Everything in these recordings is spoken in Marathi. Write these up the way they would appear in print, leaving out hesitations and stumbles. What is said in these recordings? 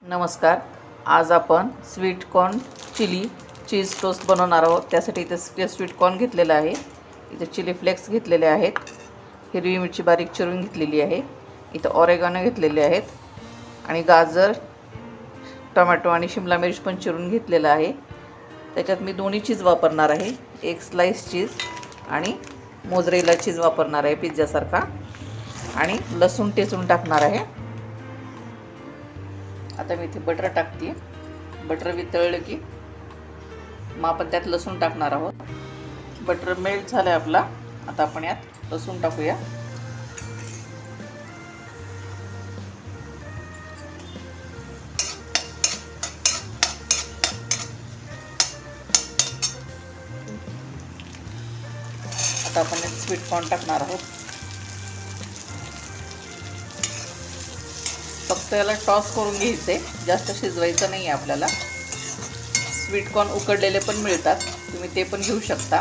नमस्कार. आज आपण sweet corn chilli cheese toast बनवणार आहोत. त्यासाठी इथे स्वीट कॉर्न घेतलेला आहे, इथे चिली फ्लेक्स घेतलेले आहेत, हिरवी मिरची बारीक चिरून घेतलेली आहे, इथे ऑरेगानो घेतलेले आहेत आणि गाजर, टोमॅटो आणि शिमला मिर्च पण चिरून घेतलेला आहे. त्याच्यात मी दोन्ही चीज वापरणार आहे, एक स्लाइस चीज आणि मोझरेला चीज वापरणार आहे पिझ्झासारखा, आणि लसूण टेचून टाकणार आहे. आता मी इथे बटर टाकते. बटर वितळलं की मग आपण त्यात लसूण टाकणार आहोत. बटर मेल्ट झालं आपला. आता आपण यात लसूण टाकूया. आता आपण यात स्वीट कॉर्न टाकणार आहोत. फक्त याला टॉस करून घ्यायचे, जास्त शिजवायचं नाही आहे आपल्याला. स्वीट कॉर्न उकडलेले पण मिळतात, तुम्ही ते पण घेऊ शकता.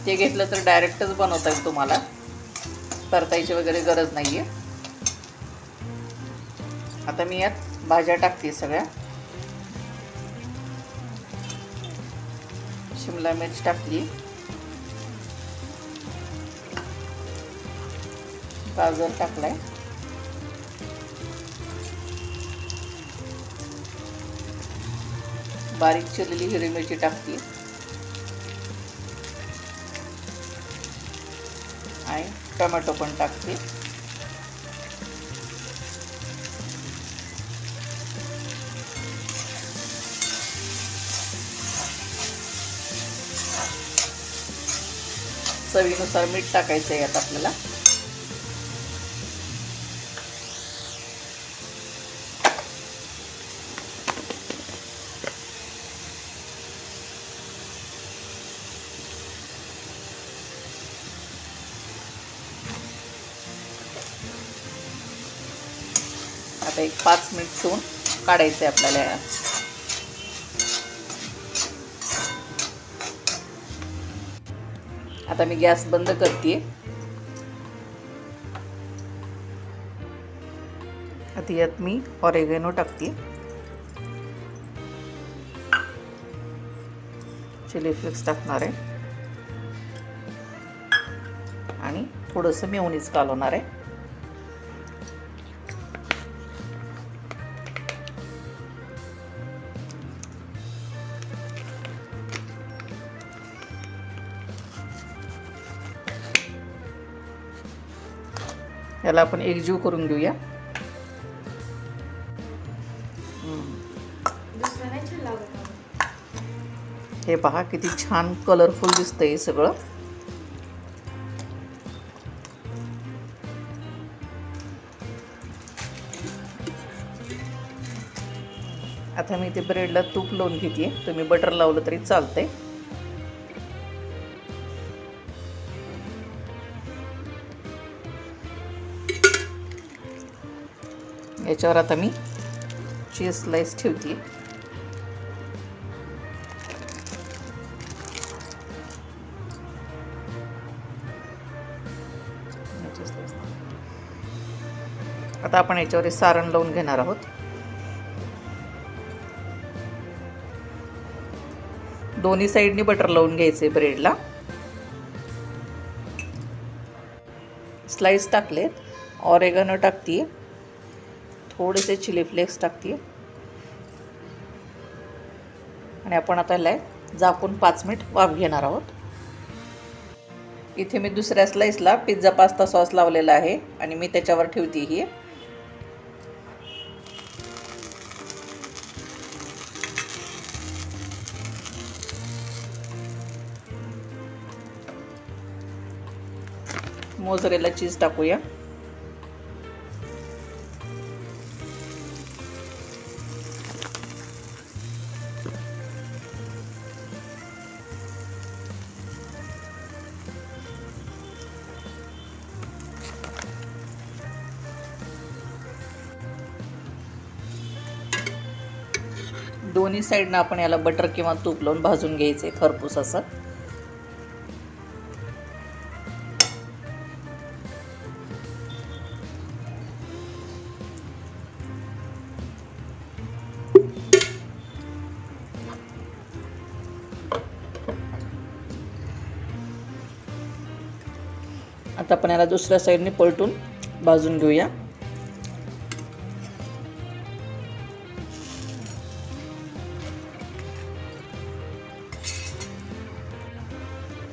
ते घेतलं तर डायरेक्टच बनवता येईल, तुम्हाला परतायची वगैरे गरज नाही आहे. आता मी यात भाज्या टाकते सगळ्या. शिमला मिर्च टाकली, गाजर टाकलाय, बारीक चिरलेली हिरवी मिरची टाकते आणि टोमॅटो पण टाकते. चवीनुसार मीठ टाकायचं आहे यात आपल्याला. आता एक 5 मिनिट ठेवून काढायचं आहे आपल्याला. आता मी गॅस बंद करते. आता यात मी ऑरेगॅनो टाकते, चिली फ्लेक्स टाकणार आहे आणि थोडंसं मेयोनीज घालवणार आहे. याला आपण एकजीव करून घेऊया. हे पहा किती छान कलरफुल दिसतंय हे सगळं. आता मी ते ब्रेडला तूप लावून घेते. तुम्ही बटर लावलं तरी चालतंय. याच्यावर आता मी चीज स्लाइस ठेवते. आता आपण याच्यावर सारण लावून घेणार आहोत. दोन्ही साईडनी बटर लावून घ्यायचे ब्रेडला. स्लाइस टाकलेत, ऑरेगॅनो टाकते, थोडेसे चिली फ्लेक्स टाकते आणि आपण आता याला झाकून 5 मिनिट वाफ घेणार आहोत. इथे मी दुसऱ्या स्लाइसला पिझ्झा पास्ता सॉस लावलेला आहे आणि मी त्याच्यावर ठेवते ही. मोझरेला चीज टाकूया. दोन्ही साईडनं आपण याला बटर किंवा तूप लावून भाजून घ्यायचे खरपूस असं. आता आपण याला दुसऱ्या साईडने पलटून भाजून घेऊया.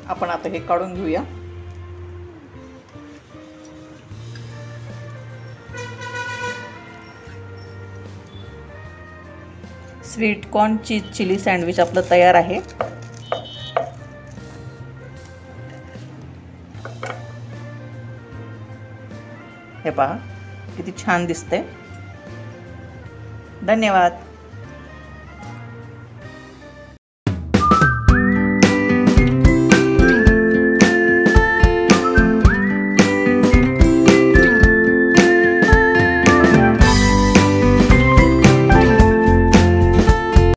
आपण आता हे काढून घेऊया. Sweet corn cheese chilli sandwich आपलं तयार आहे. हे पहा किती छान दिसते. धन्यवाद.